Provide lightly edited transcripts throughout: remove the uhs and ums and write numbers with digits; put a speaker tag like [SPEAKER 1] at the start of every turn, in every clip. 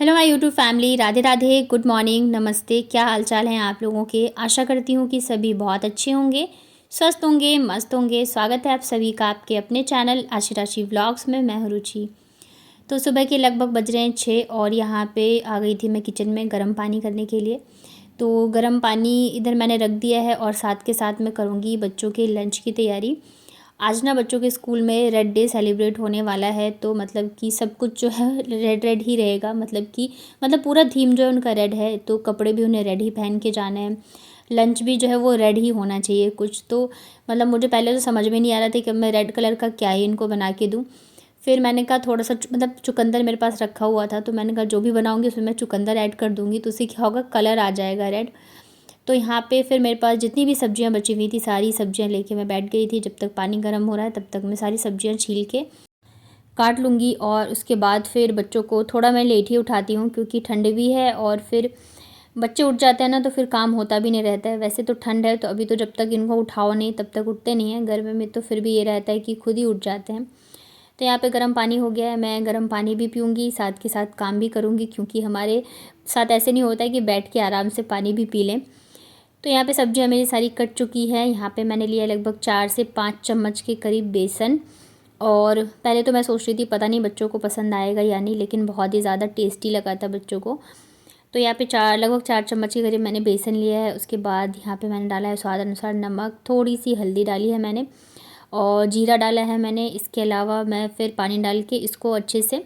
[SPEAKER 1] Hello my YouTube family, Radhe Radhe, good morning, नमस्ते। क्या हालचाल हैं आप लोगों के। आशा करती हूँ कि सभी बहुत अच्छे होंगे, स्वस्थ होंगे, मस्त होंगे। स्वागत है आप सभी का आपके अपने चैनल आशी राशि व्लॉग्स में। मैं हूँ रुचि। तो सुबह के लगभग बज रहे हैं 6 और यहाँ पे आ गई थी मैं किचन में गर्म पानी करने के लिए। तो गर्म पानी इधर मैंने रख दिया है और साथ के साथ मैं करूँगी बच्चों के लंच की तैयारी। आज ना बच्चों के स्कूल में रेड डे सेलिब्रेट होने वाला है, तो मतलब कि सब कुछ जो है रेड रेड ही रहेगा। मतलब पूरा थीम जो है उनका रेड है, तो कपड़े भी उन्हें रेड ही पहन के जाना है। लंच भी जो है वो रेड ही होना चाहिए कुछ तो। मतलब मुझे पहले तो समझ में नहीं आ रहा था कि मैं रेड कलर का क्या ही इनको बना के दूँ। फिर मैंने कहा थोड़ा सा मतलब चुकंदर मेरे पास रखा हुआ था, तो मैंने कहा जो भी बनाऊँगी उसमें मैं चुकंदर ऐड कर दूँगी, तो उससे क्या होगा, कलर आ जाएगा रेड। तो यहाँ पे फिर मेरे पास जितनी भी सब्जियां बची हुई थी सारी सब्जियां लेके मैं बैठ गई थी। जब तक पानी गर्म हो रहा है तब तक मैं सारी सब्जियां छील के काट लूँगी और उसके बाद फिर बच्चों को थोड़ा मैं लेट ही उठाती हूँ, क्योंकि ठंड भी है और फिर बच्चे उठ जाते हैं ना तो फिर काम होता भी नहीं रहता है। वैसे तो ठंड है तो अभी तो जब तक इनको उठाओ नहीं तब तक उठते नहीं हैं। गर्मी में तो फिर भी ये रहता है कि खुद ही उठ जाते हैं। तो यहाँ पे गर्म पानी हो गया है, मैं गर्म पानी भी पीऊँगी, साथ के साथ काम भी करूँगी, क्योंकि हमारे साथ ऐसे नहीं होता है कि बैठ के आराम से पानी भी पी लें। तो यहाँ पे सब्जियाँ मेरी सारी कट चुकी है। यहाँ पे मैंने लिया लगभग 4 से 5 चम्मच के करीब बेसन। और पहले तो मैं सोच रही थी पता नहीं बच्चों को पसंद आएगा या नहीं, लेकिन बहुत ही ज़्यादा टेस्टी लगा था बच्चों को। तो यहाँ पे लगभग 4 चम्मच के करीब मैंने बेसन लिया है। उसके बाद यहाँ पे मैंने डाला है स्वाद अनुसार नमक, थोड़ी सी हल्दी डाली है मैंने और जीरा डाला है मैंने। इसके अलावा मैं फिर पानी डाल के इसको अच्छे से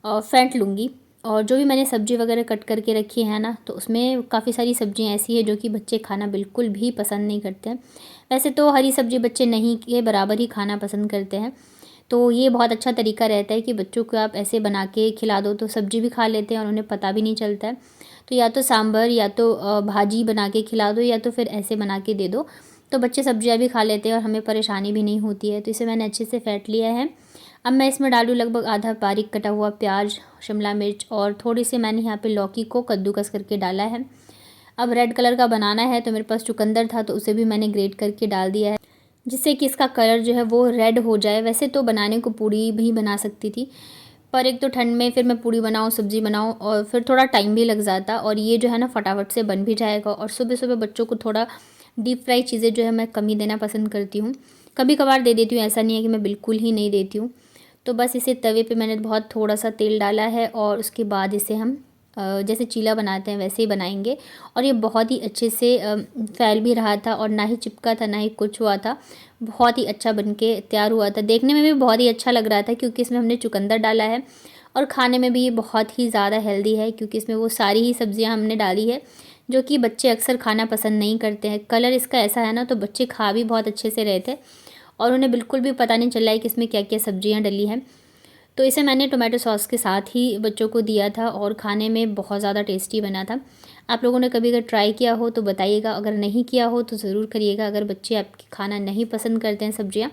[SPEAKER 1] फेंट लूँगी। और जो भी मैंने सब्ज़ी वगैरह कट करके रखी है ना, तो उसमें काफ़ी सारी सब्ज़ियाँ ऐसी है जो कि बच्चे खाना बिल्कुल भी पसंद नहीं करते हैं। वैसे तो हरी सब्ज़ी बच्चे नहीं के बराबर ही खाना पसंद करते हैं, तो ये बहुत अच्छा तरीका रहता है कि बच्चों को आप ऐसे बना के खिला दो तो सब्ज़ी भी खा लेते हैं और उन्हें पता भी नहीं चलता है। तो या तो सांभर या तो भाजी बना के खिला दो या तो फिर ऐसे बना के दे दो, तो बच्चे सब्जियाँ भी खा लेते हैं और हमें परेशानी भी नहीं होती है। तो इसे मैंने अच्छे से फेंट लिया है। अब मैं इसमें डालूँ लगभग आधा बारीक कटा हुआ प्याज, शिमला मिर्च और थोड़ी सी मैंने यहाँ पे लौकी को कद्दूकस करके डाला है। अब रेड कलर का बनाना है तो मेरे पास चुकंदर था तो उसे भी मैंने ग्रेट करके डाल दिया है, जिससे कि इसका कलर जो है वो रेड हो जाए। वैसे तो बनाने को पूड़ी भी बना सकती थी, पर एक तो ठंड में फिर मैं पूड़ी बनाऊँ, सब्ज़ी बनाऊँ और फिर थोड़ा टाइम भी लग जाता, और ये जो है ना फटाफट से बन भी जाएगा। और सुबह सुबह बच्चों को थोड़ा डीप फ्राई चीज़ें जो है मैं कम ही देना पसंद करती हूँ। कभी कभार दे देती हूँ, ऐसा नहीं है कि मैं बिल्कुल ही नहीं देती हूँ। तो बस इसे तवे पे मैंने बहुत थोड़ा सा तेल डाला है और उसके बाद इसे हम जैसे चीला बनाते हैं वैसे ही बनाएंगे। और ये बहुत ही अच्छे से फैल भी रहा था और ना ही चिपका था ना ही कुछ हुआ था। बहुत ही अच्छा बनके तैयार हुआ था, देखने में भी बहुत ही अच्छा लग रहा था क्योंकि इसमें हमने चुकंदर डाला है। और खाने में भी ये बहुत ही ज़्यादा हेल्दी है क्योंकि इसमें वो सारी ही सब्जियां हमने डाली है जो कि बच्चे अक्सर खाना पसंद नहीं करते हैं। कलर इसका ऐसा है ना, तो बच्चे खा भी बहुत अच्छे से रहे थे और उन्हें बिल्कुल भी पता नहीं चला है कि इसमें क्या क्या सब्जियां डली हैं। तो इसे मैंने टोमेटो सॉस के साथ ही बच्चों को दिया था और खाने में बहुत ज़्यादा टेस्टी बना था। आप लोगों ने कभी अगर ट्राई किया हो तो बताइएगा, अगर नहीं किया हो तो ज़रूर करिएगा। अगर बच्चे आपके खाना नहीं पसंद करते हैं सब्जियां,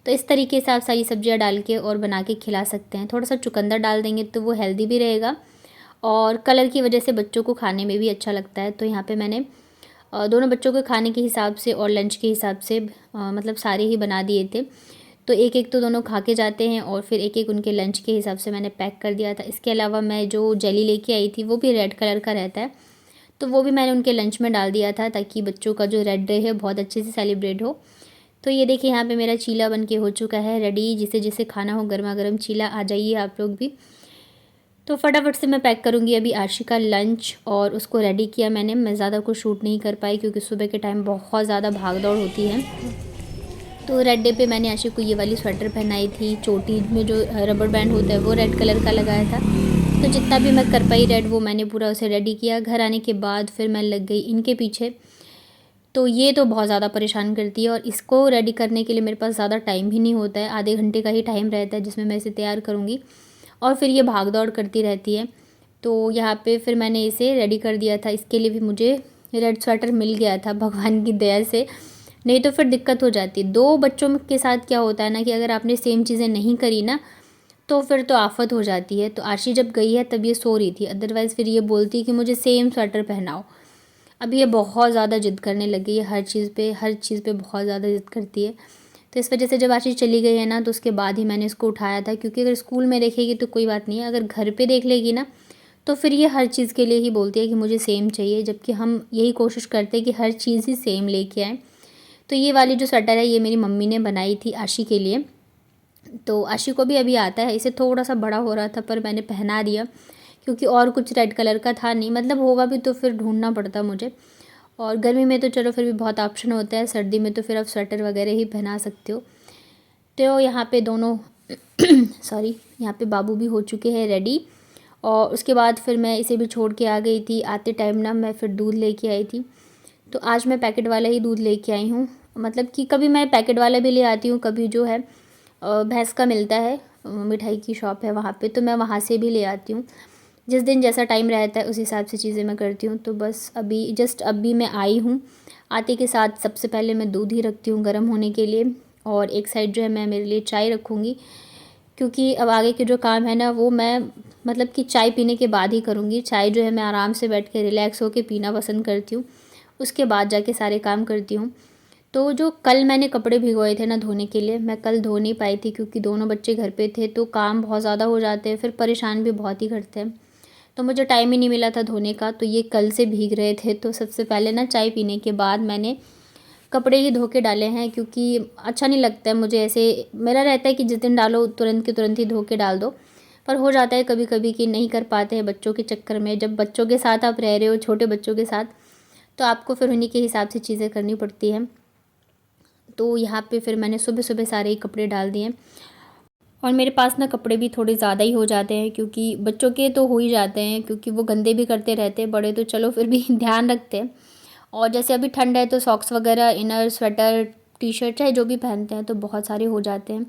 [SPEAKER 1] तो इस तरीके से आप सारी सब्जियां डाल के और बना के खिला सकते हैं। थोड़ा सा चुकंदर डाल देंगे तो वो हेल्दी भी रहेगा और कलर की वजह से बच्चों को खाने में भी अच्छा लगता है। तो यहाँ पे मैंने दोनों बच्चों के खाने के हिसाब से और लंच के हिसाब से मतलब सारे ही बना दिए थे। तो एक एक तो दोनों खा के जाते हैं और फिर एक एक उनके लंच के हिसाब से मैंने पैक कर दिया था। इसके अलावा मैं जो जेली लेके आई थी वो भी रेड कलर का रहता है, तो वो भी मैंने उनके लंच में डाल दिया था ताकि बच्चों का जो रेड डे है बहुत अच्छे से सेलिब्रेट हो। तो ये देखिए यहाँ पे मेरा चीला बन के हो चुका है रेडी। जिसे जिसे खाना हो गर्मा गर्म चीला आ जाइए आप लोग भी। तो फटाफट से मैं पैक करूँगी अभी आशी का लंच और उसको रेडी किया मैंने। मैं ज़्यादा कुछ शूट नहीं कर पाई क्योंकि सुबह के टाइम बहुत ज़्यादा भाग दौड़ होती है। तो रेड डे पे मैंने आशी को ये वाली स्वेटर पहनाई थी, चोटी में जो रबर बैंड होता है वो रेड कलर का लगाया था। तो जितना भी मैं कर पाई रेड वो मैंने पूरा उसे रेडी किया। घर आने के बाद फिर मैं लग गई इनके पीछे। तो ये तो बहुत ज़्यादा परेशान करती है और इसको रेडी करने के लिए मेरे पास ज़्यादा टाइम भी नहीं होता है, आधे घंटे का ही टाइम रहता है जिसमें मैं इसे तैयार करूँगी और फिर ये भाग दौड़ करती रहती है। तो यहाँ पे फिर मैंने इसे रेडी कर दिया था। इसके लिए भी मुझे रेड स्वेटर मिल गया था भगवान की दया से, नहीं तो फिर दिक्कत हो जाती। दो बच्चों के साथ क्या होता है ना कि अगर आपने सेम चीज़ें नहीं करी ना तो फिर तो आफत हो जाती है। तो आशी जब गई है तब ये सो रही थी, अदरवाइज़ फिर ये बोलती है कि मुझे सेम स्वेटर पहनाओ। अब ये बहुत ज़्यादा ज़िद करने लगी है, हर चीज़ पे बहुत ज़्यादा ज़िद करती है। तो इस वजह से जब आशीष चली गई है ना तो उसके बाद ही मैंने इसको उठाया था, क्योंकि अगर स्कूल में देखेगी तो कोई बात नहीं है, अगर घर पे देख लेगी ना तो फिर ये हर चीज़ के लिए ही बोलती है कि मुझे सेम चाहिए, जबकि हम यही कोशिश करते हैं कि हर चीज़ ही सेम लेके आएँ। तो ये वाली जो स्वेटर है ये मेरी मम्मी ने बनाई थी आशी के लिए। तो आशी को भी अभी आता है, इसे थोड़ा सा बड़ा हो रहा था पर मैंने पहना दिया, क्योंकि और कुछ रेड कलर का था नहीं, मतलब होगा भी तो फिर ढूंढना पड़ता मुझे। और गर्मी में तो चलो फिर भी बहुत ऑप्शन होता है, सर्दी में तो फिर आप स्वेटर वगैरह ही पहना सकते हो। तो यहाँ पे दोनों सॉरी, यहाँ पे बाबू भी हो चुके हैं रेडी। और उसके बाद फिर मैं इसे भी छोड़ के आ गई थी। आते टाइम ना मैं फिर दूध लेके आई थी, तो आज मैं पैकेट वाला ही दूध लेके आई हूँ। मतलब कि कभी मैं पैकेट वाला भी ले आती हूँ, कभी जो है भैंस का मिलता है, मिठाई की शॉप है वहाँ पे, तो मैं वहाँ से भी ले आती हूँ। जिस दिन जैसा टाइम रहता है उस हिसाब से चीज़ें मैं करती हूँ। तो बस अभी मैं आई हूँ। आते के साथ सबसे पहले मैं दूध ही रखती हूँ गर्म होने के लिए, और एक साइड जो है मैं मेरे लिए चाय रखूँगी, क्योंकि अब आगे के जो काम है ना वो मैं मतलब कि चाय पीने के बाद ही करूँगी। चाय जो है मैं आराम से बैठ के रिलैक्स होकर पीना पसंद करती हूँ, उसके बाद जाके सारे काम करती हूँ। तो जो कल मैंने कपड़े भिगोए थे ना धोने के लिए, मैं कल धो नहीं पाई थी क्योंकि दोनों बच्चे घर पे थे, तो काम बहुत ज़्यादा हो जाते हैं, फिर परेशान भी बहुत ही करते हैं, तो मुझे टाइम ही नहीं मिला था धोने का। तो ये कल से भीग रहे थे, तो सबसे पहले ना चाय पीने के बाद मैंने कपड़े ही धो के डाले हैं, क्योंकि अच्छा नहीं लगता है मुझे ऐसे। मेरा रहता है कि जिस दिन डालो तुरंत के तुरंत ही धो के डाल दो, पर हो जाता है कभी कभी कि नहीं कर पाते हैं बच्चों के चक्कर में। जब बच्चों के साथ आप रह रहे हो, छोटे बच्चों के साथ, तो आपको फिर उन्हीं के हिसाब से चीज़ें करनी पड़ती हैं। तो यहाँ पे फिर मैंने सुबह सुबह सारे ही कपड़े डाल दिए। और मेरे पास ना कपड़े भी थोड़े ज़्यादा ही हो जाते हैं, क्योंकि बच्चों के तो हो ही जाते हैं, क्योंकि वो गंदे भी करते रहते हैं, बड़े तो चलो फिर भी ध्यान रखते हैं। और जैसे अभी ठंड है तो सॉक्स वगैरह, इनर, स्वेटर, टी शर्ट चाहे जो भी पहनते हैं तो बहुत सारे हो जाते हैं।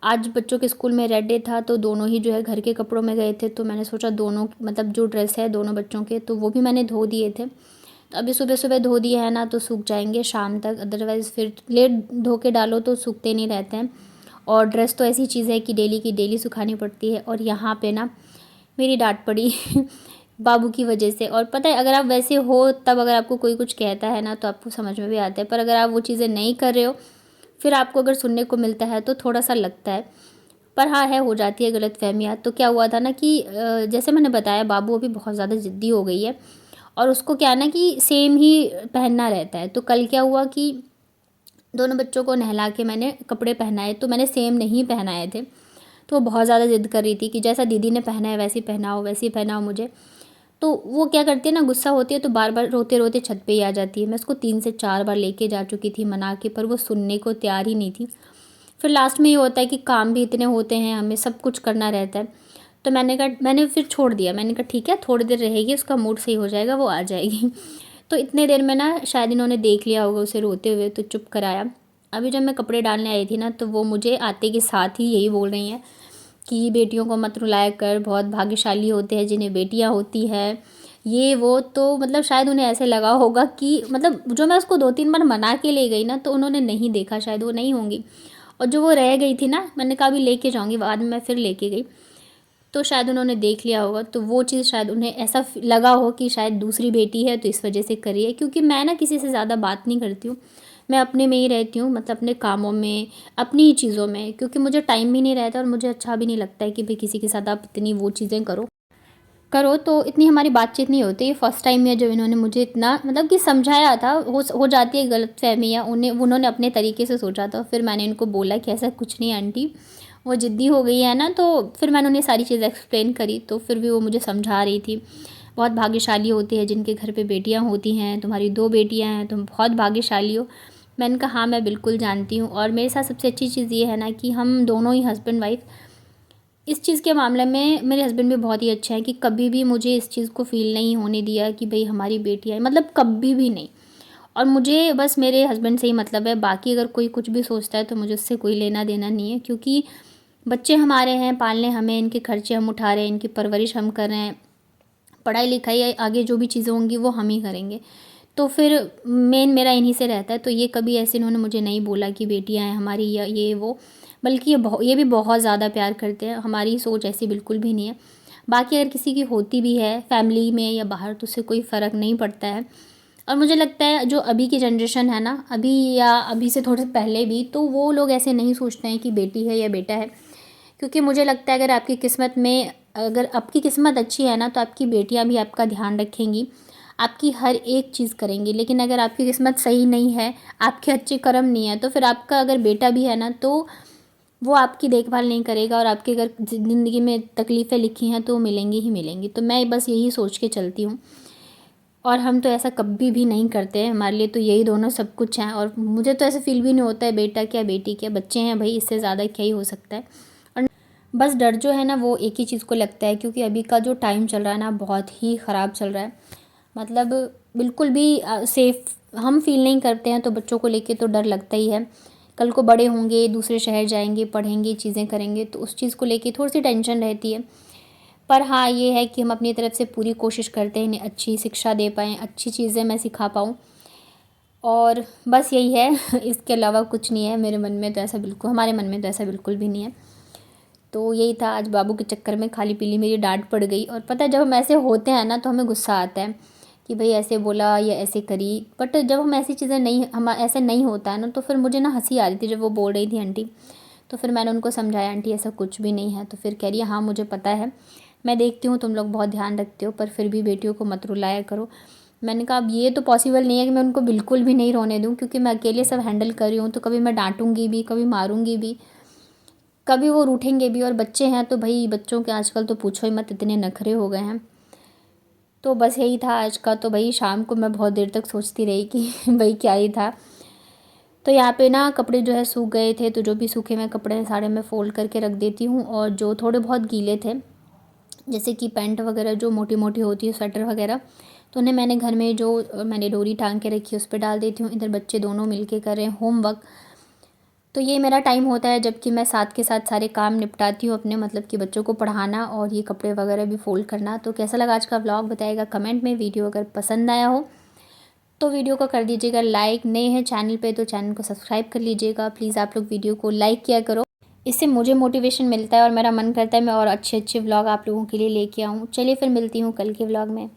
[SPEAKER 1] आज बच्चों के स्कूल में रेड डे था, तो दोनों ही जो है घर के कपड़ों में गए थे, तो मैंने सोचा दोनों मतलब जो ड्रेस है दोनों बच्चों के, तो वो भी मैंने धो दिए थे। तो अभी सुबह सुबह धो दिए हैं ना तो सूख जाएंगे शाम तक, अदरवाइज़ फिर लेट धो के डालो तो सूखते नहीं रहते हैं। और ड्रेस तो ऐसी चीज़ है कि डेली की डेली सुखानी पड़ती है। और यहाँ पे ना मेरी डांट पड़ी बाबू की वजह से। और पता है, अगर आप वैसे हो तब अगर आपको कोई कुछ कहता है ना तो आपको समझ में भी आता है, पर अगर आप वो चीज़ें नहीं कर रहे हो फिर आपको अगर सुनने को मिलता है तो थोड़ा सा लगता है। पर हाँ है, हो जाती है गलतफहमियाँ। तो क्या हुआ था ना कि जैसे मैंने बताया, बाबू अभी बहुत ज़्यादा ज़िद्दी हो गई है, और उसको क्या है ना कि सेम ही पहनना रहता है। तो कल क्या हुआ कि दोनों बच्चों को नहला के मैंने कपड़े पहनाए, तो मैंने सेम नहीं पहनाए थे। तो वो बहुत ज़्यादा ज़िद कर रही थी कि जैसा दीदी ने पहना है वैसे ही पहनाओ, वैसे ही पहनाओ मुझे। तो वो क्या करती है ना, गुस्सा होती है तो बार बार रोते रोते छत पे ही आ जाती है। मैं उसको 3 से 4 बार लेके जा चुकी थी मना के, पर वो सुनने को तैयार ही नहीं थी। फिर लास्ट में ये होता है कि काम भी इतने होते हैं, हमें सब कुछ करना रहता है। तो मैंने फिर छोड़ दिया। मैंने कहा ठीक है, थोड़ी देर रहेगी, उसका मूड सही हो जाएगा, वो आ जाएगी। तो इतने देर में ना शायद इन्होंने देख लिया होगा उसे रोते हुए, तो चुप कराया। अभी जब मैं कपड़े डालने आई थी ना तो वो मुझे आते के साथ ही यही बोल रही हैं कि बेटियों को मत रुलाया कर, बहुत भाग्यशाली होते हैं जिन्हें बेटियां होती है, ये वो। तो मतलब शायद उन्हें ऐसे लगा होगा कि मतलब जो मैं उसको 2-3 बार मना के ले गई ना तो उन्होंने नहीं देखा, शायद वो नहीं होंगी। और जो वो रह गई थी ना, मैंने कहा अभी लेके जाऊँगी, बाद में मैं फिर लेके गई, तो शायद उन्होंने देख लिया होगा। तो वो चीज़ शायद उन्हें ऐसा लगा हो कि शायद दूसरी बेटी है तो इस वजह से करी है। क्योंकि मैं ना किसी से ज़्यादा बात नहीं करती हूँ, मैं अपने में ही रहती हूँ, मतलब अपने कामों में, अपनी ही चीज़ों में, क्योंकि मुझे टाइम भी नहीं रहता और मुझे अच्छा भी नहीं लगता है कि भाई किसी के साथ आप इतनी वो चीज़ें करो करो तो इतनी हमारी बातचीत नहीं होती। ये फर्स्ट टाइम है जब इन्होंने मुझे इतना मतलब कि समझाया था। हो जाती है गलतफहमी, या उन्होंने अपने तरीके से सोचा था। फिर मैंने इनको बोला कि ऐसा कुछ नहीं आंटी, वो ज़िद्दी हो गई है ना। तो फिर मैंने उन्हें सारी चीज़ें एक्सप्लेन करी, तो फिर भी वो मुझे समझा रही थी, बहुत भाग्यशाली होती है जिनके घर पे बेटियां होती हैं, तुम्हारी 2 बेटियां हैं, तुम बहुत भाग्यशाली हो। मैंने कहा हाँ मैं बिल्कुल जानती हूँ। और मेरे साथ सबसे अच्छी चीज़ ये है ना कि हम दोनों ही हस्बैंड वाइफ इस चीज़ के मामले में, मेरे हस्बैंड भी बहुत ही अच्छे हैं कि कभी भी मुझे इस चीज़ को फ़ील नहीं होने दिया कि भाई हमारी बेटियाँ, मतलब कभी भी नहीं। और मुझे बस मेरे हस्बैंड से ही मतलब है, बाकी अगर कोई कुछ भी सोचता है तो मुझे उससे कोई लेना देना नहीं है, क्योंकि बच्चे हमारे हैं, पालने हमें, इनके खर्चे हम उठा रहे हैं, इनकी परवरिश हम कर रहे हैं, पढ़ाई लिखाई आगे जो भी चीज़ें होंगी वो हम ही करेंगे। तो फिर मेन मेरा इन्हीं से रहता है। तो ये कभी ऐसे इन्होंने मुझे नहीं बोला कि बेटियां हैं हमारी या ये वो, बल्कि ये भी बहुत ज़्यादा प्यार करते हैं। हमारी सोच ऐसी बिल्कुल भी नहीं है। बाकी अगर किसी की होती भी है फैमिली में या बाहर तो उससे कोई फ़र्क नहीं पड़ता है। और मुझे लगता है जो अभी की जनरेशन है ना, अभी या अभी से थोड़े पहले भी, तो वो लोग ऐसे नहीं सोचते हैं कि बेटी है या बेटा है। क्योंकि मुझे लगता है अगर आपकी किस्मत में अगर आपकी किस्मत अच्छी है ना, तो आपकी बेटियां भी आपका ध्यान रखेंगी, आपकी हर एक चीज़ करेंगी। लेकिन अगर आपकी किस्मत सही नहीं है, आपके अच्छे कर्म नहीं है, तो फिर आपका अगर बेटा भी है ना, तो वो आपकी देखभाल नहीं करेगा, और आपके अगर ज़िंदगी में तकलीफ़ें लिखी हैं तो वो मिलेंगी ही मिलेंगी। तो मैं बस यही सोच के चलती हूँ, और हम तो ऐसा कभी भी नहीं करते हैं। हमारे लिए तो यही दोनों सब कुछ हैं, और मुझे तो ऐसा फील भी नहीं होता है बेटा क्या बेटी क्या, बच्चे हैं भाई, इससे ज़्यादा क्या ही हो सकता है। और बस डर जो है ना वो एक ही चीज़ को लगता है, क्योंकि अभी का जो टाइम चल रहा है ना बहुत ही ख़राब चल रहा है। मतलब बिल्कुल भी सेफ़ हम फील नहीं करते हैं, तो बच्चों को लेके तो डर लगता ही है। कल को बड़े होंगे, दूसरे शहर जाएंगे, पढ़ेंगे, चीज़ें करेंगे, तो उस चीज़ को लेके थोड़ी सी टेंशन रहती है। पर हाँ, ये है कि हम अपनी तरफ से पूरी कोशिश करते हैं इन्हें अच्छी शिक्षा दे पाएँ, अच्छी चीज़ें मैं सिखा पाऊँ, और बस यही है। इसके अलावा कुछ नहीं है मेरे मन में, तो ऐसा बिल्कुल हमारे मन में तो ऐसा बिल्कुल भी नहीं है। तो यही था, आज बाबू के चक्कर में खाली पीली मेरी डांट पड़ गई। और पता है जब हम ऐसे होते हैं ना, तो हमें गुस्सा आता है कि भाई ऐसे बोला या ऐसे करी। बट जब हम ऐसी चीज़ें नहीं, हम ऐसे नहीं होता है ना, तो फिर मुझे ना हंसी आ रही थी जब वो बोल रही थी आंटी। तो फिर मैंने उनको समझाया, आंटी ऐसा कुछ भी नहीं है। तो फिर कह रही है हाँ मुझे पता है, मैं देखती हूँ तुम लोग बहुत ध्यान रखते हो, पर फिर भी बेटियों को मत रुलाया करो। मैंने कहा अब ये तो पॉसिबल नहीं है कि मैं उनको बिल्कुल भी नहीं रोने दूँ, क्योंकि मैं अकेले सब हैंडल कर रही हूँ। तो कभी मैं डांटूंगी भी, कभी मारूंगी भी, कभी वो रूठेंगे भी। और बच्चे हैं तो भाई बच्चों के आजकल तो पूछो ही मत, इतने नखरे हो गए हैं। तो बस यही था आज का। तो भाई शाम को मैं बहुत देर तक सोचती रही कि भाई क्या ही था। तो यहाँ पे ना कपड़े जो है सूख गए थे, तो जो भी सूखे मैं कपड़े हैं सारे मैं फ़ोल्ड करके रख देती हूँ। और जो थोड़े बहुत गीले थे, जैसे कि पैंट वगैरह जो मोटी मोटी होती है, स्वेटर वगैरह, तो उन्हें मैंने घर में जो मैंने डोरी टांग के रखी है उस पर डाल देती हूँ। इधर बच्चे दोनों मिलके कर रहे हैं होमवर्क। तो ये मेरा टाइम होता है जबकि मैं साथ के साथ सारे काम निपटाती हूँ अपने, मतलब कि बच्चों को पढ़ाना और ये कपड़े वगैरह भी फ़ोल्ड करना। तो कैसा लगा आज का व्लॉग बताइएगा कमेंट में। वीडियो अगर पसंद आया हो तो वीडियो को कर दीजिएगा लाइक, नए हैं चैनल पे तो चैनल को सब्सक्राइब कर लीजिएगा। प्लीज़ आप लोग वीडियो को लाइक किया करो, इससे मुझे मोटिवेशन मिलता है और मेरा मन करता है मैं और अच्छे अच्छे व्लॉग आप लोगों के लिए लेके आऊँ। चलिए फिर मिलती हूँ कल के व्लॉग में।